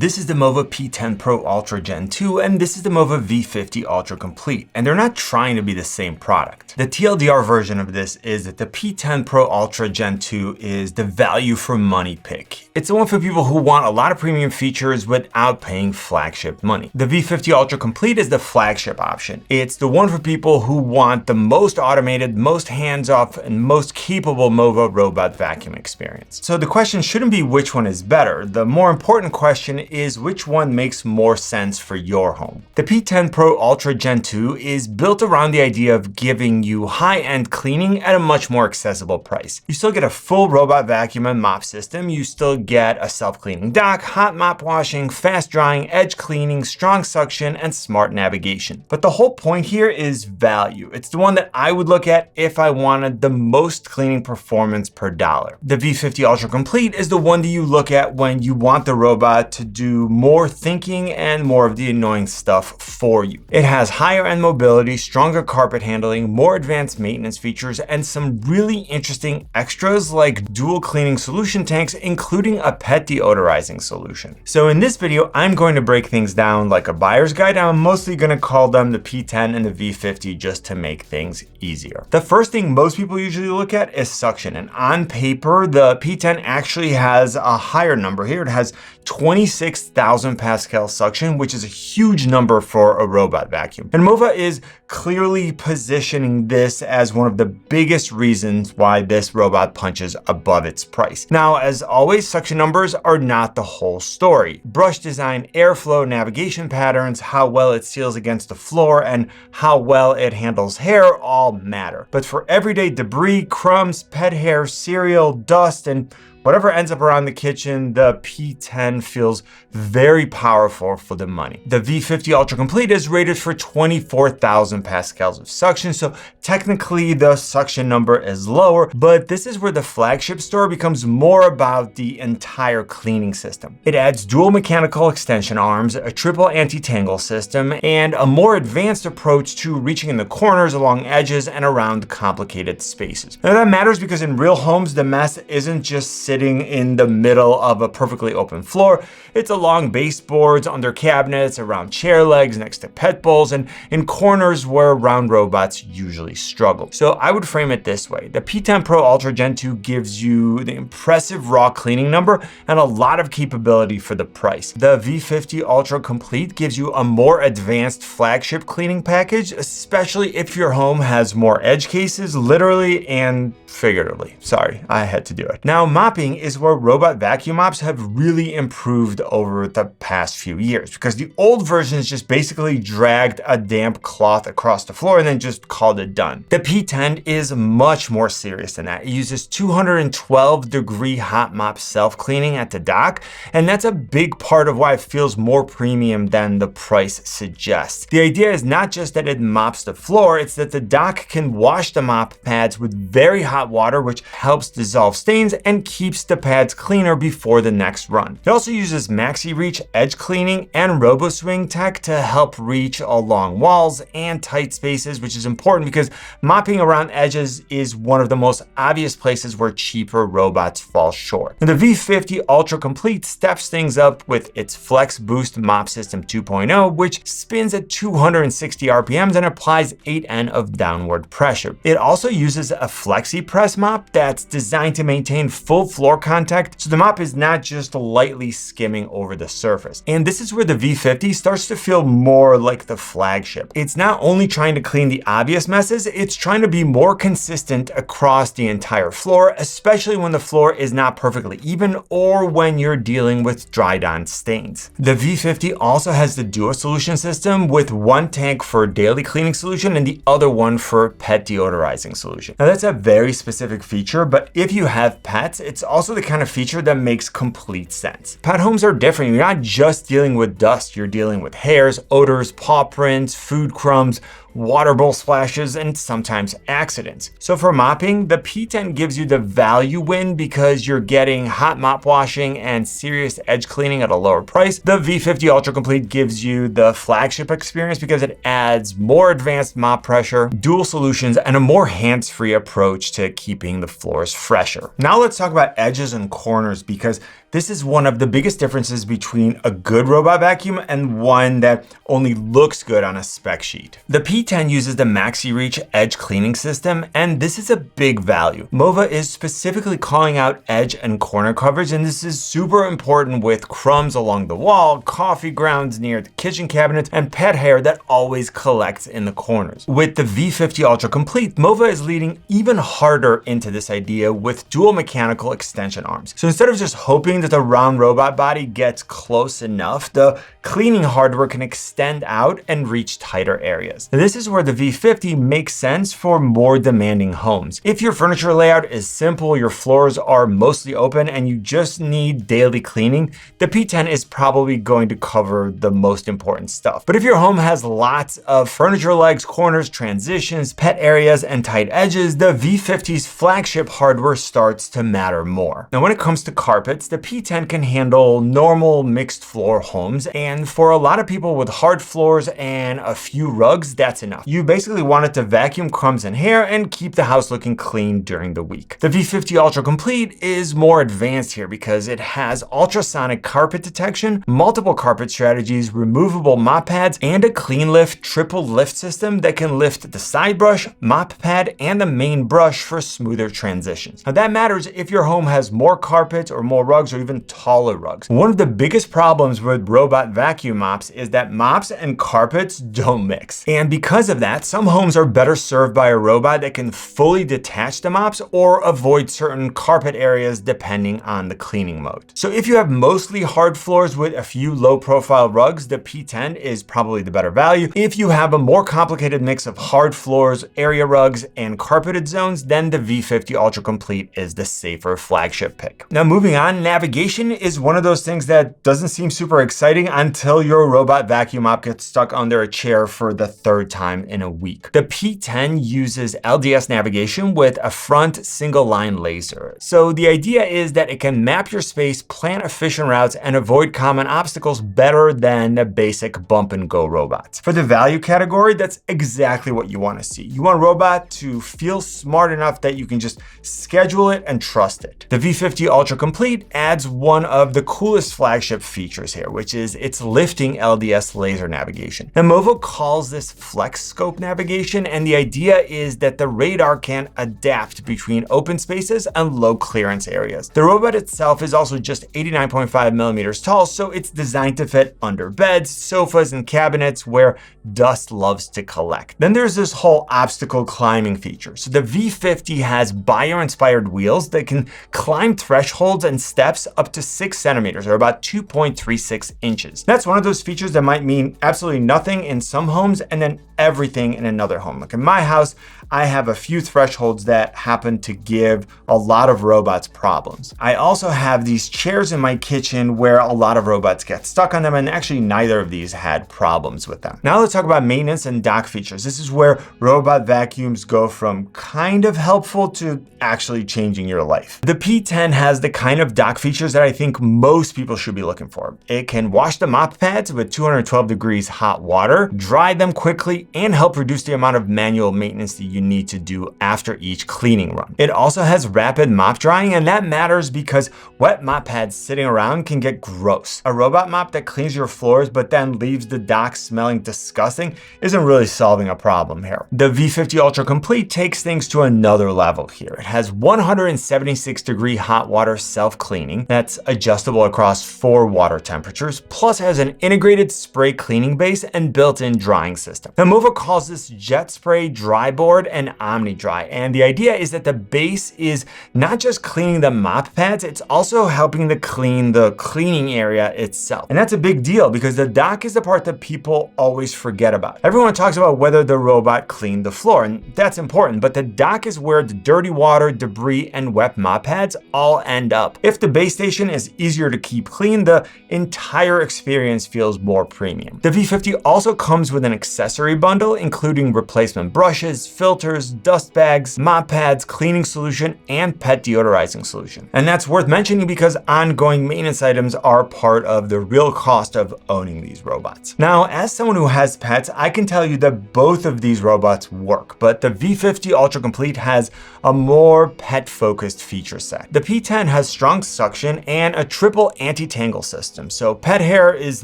This is the MOVA P10 Pro Ultra Gen 2, and this is the MOVA V50 Ultra Complete, and they're not trying to be the same product. The TLDR version of this is that the P10 Pro Ultra Gen 2 is the value for money pick. It's the one for people who want a lot of premium features without paying flagship money. The V50 Ultra Complete is the flagship option. It's the one for people who want the most automated, most hands-off, and most capable MOVA robot vacuum experience. So the question shouldn't be which one is better. The more important question is which one makes more sense for your home. The P10 Pro Ultra Gen 2 is built around the idea of giving you high-end cleaning at a much more accessible price. You still get a full robot vacuum and mop system. You still get a self-cleaning dock, hot mop washing, fast drying, edge cleaning, strong suction, and smart navigation. But the whole point here is value. It's the one that I would look at if I wanted the most cleaning performance per dollar. The V50 Ultra Complete is the one that you look at when you want the robot to do more thinking and more of the annoying stuff for you. It has higher end mobility, stronger carpet handling, more advanced maintenance features, and some really interesting extras like dual cleaning solution tanks, including a pet deodorizing solution. So in this video, I'm going to break things down like a buyer's guide. I'm mostly going to call them the P10 and the V50 just to make things easier. The first thing most people usually look at is suction, and on paper, the P10 actually has a higher number here. It has 26,000 pascal suction, which is a huge number for a robot vacuum. And MOVA is clearly positioning this as one of the biggest reasons why this robot punches above its price. Now, as always, suction numbers are not the whole story. Brush design, airflow, navigation patterns, how well it seals against the floor, and how well it handles hair all matter. But for everyday debris, crumbs, pet hair, cereal, dust, and whatever ends up around the kitchen, the P10 feels very powerful for the money. The V50 Ultra Complete is rated for 24,000 pascals of suction, so technically the suction number is lower, but this is where the flagship store becomes more about the entire cleaning system. It adds dual mechanical extension arms, a triple anti-tangle system, and a more advanced approach to reaching in the corners, along edges, and around complicated spaces. Now that matters because in real homes, the mess isn't just sitting in the middle of a perfectly open floor. It's along baseboards, under cabinets, around chair legs, next to pet bowls, and in corners where round robots usually struggle. So I would frame it this way. The P10 Pro Ultra Gen 2 gives you the impressive raw cleaning number and a lot of capability for the price. The V50 Ultra Complete gives you a more advanced flagship cleaning package, especially if your home has more edge cases, literally and figuratively. Sorry, I had to do it. Now, mopping is where robot vacuum mops have really improved over the past few years, because the old versions just basically dragged a damp cloth across the floor and then just called it done. The P10 is much more serious than that. It uses 212-degree hot mop self-cleaning at the dock, and that's a big part of why it feels more premium than the price suggests. The idea is not just that it mops the floor, it's that the dock can wash the mop pads with very hot water, which helps dissolve stains and keeps the pads cleaner before the next run. It also uses Maxi Reach edge cleaning and Robo Swing tech to help reach along walls and tight spaces, which is important because mopping around edges is one of the most obvious places where cheaper robots fall short. And the V50 Ultra Complete steps things up with its Flex Boost Mop System 2.0, which spins at 260 RPMs and applies 8N of downward pressure. It also uses a Flexi Press mop that's designed to maintain full floor contact, so the mop is not just lightly skimming over the surface. And this is where the V50 starts to feel more like the flagship. It's not only trying to clean the obvious messes, it's trying to be more consistent across the entire floor, especially when the floor is not perfectly even or when you're dealing with dried on stains. The V50 also has the dual solution system with one tank for daily cleaning solution and the other one for pet deodorizing solution. Now that's a very specific feature, but if you have pets, it's also the kind of feature that makes complete sense. Pet homes are different. You're not just dealing with dust, you're dealing with hairs, odors, paw prints, food crumbs, water bowl splashes, and sometimes accidents. So for mopping, the P10 gives you the value win because you're getting hot mop washing and serious edge cleaning at a lower price. The V50 Ultra Complete gives you the flagship experience because it adds more advanced mop pressure, dual solutions, and a more hands-free approach to keeping the floors fresher. Now let's talk about edges and corners, because This is one of the biggest differences between a good robot vacuum and one that only looks good on a spec sheet. The P10 uses the MaxiReach edge cleaning system, and this is a big value. MOVA is specifically calling out edge and corner coverage, and this is super important with crumbs along the wall, coffee grounds near the kitchen cabinets, and pet hair that always collects in the corners. With the V50 Ultra Complete, MOVA is leading even harder into this idea with dual mechanical extension arms. So instead of just hoping that the round robot body gets close enough, the cleaning hardware can extend out and reach tighter areas. Now, this is where the V50 makes sense for more demanding homes. If your furniture layout is simple, your floors are mostly open, and you just need daily cleaning, the P10 is probably going to cover the most important stuff. But if your home has lots of furniture legs, corners, transitions, pet areas, and tight edges, the V50's flagship hardware starts to matter more. Now, when it comes to carpets, the P10 can handle normal mixed floor homes, and for a lot of people with hard floors and a few rugs, that's enough. You basically want it to vacuum crumbs and hair and keep the house looking clean during the week. The V50 Ultra Complete is more advanced here because it has ultrasonic carpet detection, multiple carpet strategies, removable mop pads, and a clean lift triple lift system that can lift the side brush, mop pad, and the main brush for smoother transitions. Now that matters if your home has more carpets or more rugs or even taller rugs. One of the biggest problems with robot vacuum mops is that mops and carpets don't mix. And because of that, some homes are better served by a robot that can fully detach the mops or avoid certain carpet areas depending on the cleaning mode. So if you have mostly hard floors with a few low profile rugs, the P10 is probably the better value. If you have a more complicated mix of hard floors, area rugs, and carpeted zones, then the V50 Ultra Complete is the safer flagship pick. Now moving on, navigation is one of those things that doesn't seem super exciting until your robot vacuum mop gets stuck under a chair for the third time in a week. The P10 uses LDS navigation with a front single line laser. So the idea is that it can map your space, plan efficient routes, and avoid common obstacles better than the basic bump and go robots. For the value category, that's exactly what you want to see. You want a robot to feel smart enough that you can just schedule it and trust it. The V50 Ultra Complete adds one of the coolest flagship features here, which is its lifting LDS laser navigation. Now, MOVA calls this flex scope navigation, and the idea is that the radar can adapt between open spaces and low clearance areas. The robot itself is also just 89.5 millimeters tall, so it's designed to fit under beds, sofas, and cabinets where dust loves to collect. Then there's this whole obstacle climbing feature. So the V50 has bio-inspired wheels that can climb thresholds and steps up to 6 centimeters, or about 2.36 inches. That's one of those features that might mean absolutely nothing in some homes and then everything in another home. Like in my house, I have a few thresholds that happen to give a lot of robots problems. I also have these chairs in my kitchen where a lot of robots get stuck on them, and actually neither of these had problems with them. Now let's talk about maintenance and dock features. This is where robot vacuums go from kind of helpful to actually changing your life. The P10 has the kind of dock features that I think most people should be looking for. It can wash the mop pads with 212 degrees hot water, dry them quickly, and help reduce the amount of manual maintenance that you need to do after each cleaning run. It also has rapid mop drying, and that matters because wet mop pads sitting around can get gross. A robot mop that cleans your floors but then leaves the dock smelling disgusting isn't really solving a problem here. The V50 Ultra Complete takes things to another level here. It has 176 degree hot water self-cleaning that's adjustable across 4 water temperatures, plus has an integrated spray cleaning base and built-in drying system. Now, MOVA calls this Jet Spray Dry Board and Omni Dry, and the idea is that the base is not just cleaning the mop pads, it's also helping to clean the cleaning area itself. And that's a big deal because the dock is the part that people always forget about. Everyone talks about whether the robot cleaned the floor, and that's important, but the dock is where the dirty water, debris, and wet mop pads all end up. If the base station is easier to keep clean, the entire experience feels more premium. The V50 also comes with an accessory bundle, including replacement brushes, filters, filters, dust bags, mop pads, cleaning solution, and pet deodorizing solution. And that's worth mentioning because ongoing maintenance items are part of the real cost of owning these robots. Now, as someone who has pets, I can tell you that both of these robots work, but the V50 Ultra Complete has a more pet-focused feature set. The P10 has strong suction and a triple anti-tangle system, so pet hair is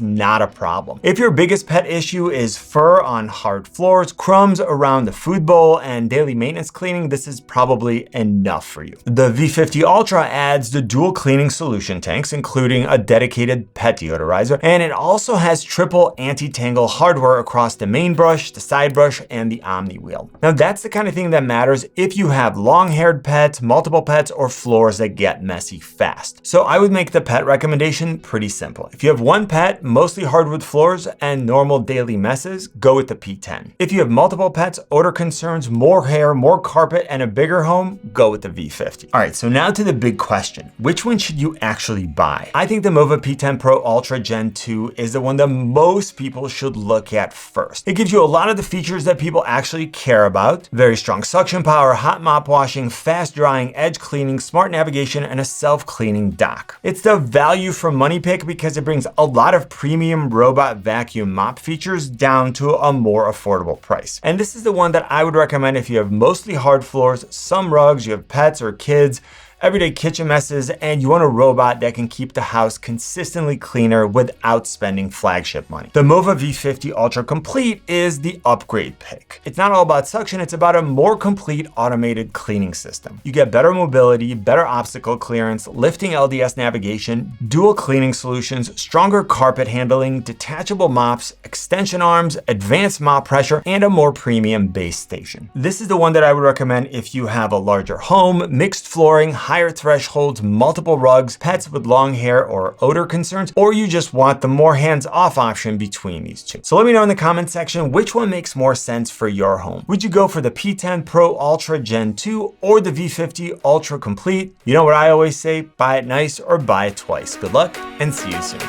not a problem. If your biggest pet issue is fur on hard floors, crumbs around the food bowl, and daily maintenance cleaning, this is probably enough for you. The V50 Ultra adds the dual cleaning solution tanks, including a dedicated pet deodorizer, and it also has triple anti-tangle hardware across the main brush, the side brush, and the Omni wheel. Now that's the kind of thing that matters if you have long-haired pets, multiple pets, or floors that get messy fast. So I would make the pet recommendation pretty simple. If you have one pet, mostly hardwood floors, and normal daily messes, go with the P10. If you have multiple pets, odor concerns, more hair, more carpet, and a bigger home, go with the V50. All right, so now to the big question. Which one should you actually buy? I think the MOVA P10 Pro Ultra Gen 2 is the one that most people should look at first. It gives you a lot of the features that people actually care about. Very strong suction power, hot mop washing, fast drying, edge cleaning, smart navigation, and a self-cleaning dock. It's the value for money pick because it brings a lot of premium robot vacuum mop features down to a more affordable price. And this is the one that I would recommend if you have mostly hard floors, some rugs, you have pets or kids, everyday kitchen messes, and you want a robot that can keep the house consistently cleaner without spending flagship money. The MOVA V50 Ultra Complete is the upgrade pick. It's not all about suction, it's about a more complete automated cleaning system. You get better mobility, better obstacle clearance, lifting LDS navigation, dual cleaning solutions, stronger carpet handling, detachable mops, extension arms, advanced mop pressure, and a more premium base station. This is the one that I would recommend if you have a larger home, mixed flooring, higher thresholds, multiple rugs, pets with long hair or odor concerns, or you just want the more hands-off option between these two. So let me know in the comment section which one makes more sense for your home. Would you go for the P10 Pro Ultra Gen 2 or the V50 Ultra Complete? You know what I always say, buy it nice or buy it twice. Good luck and see you soon.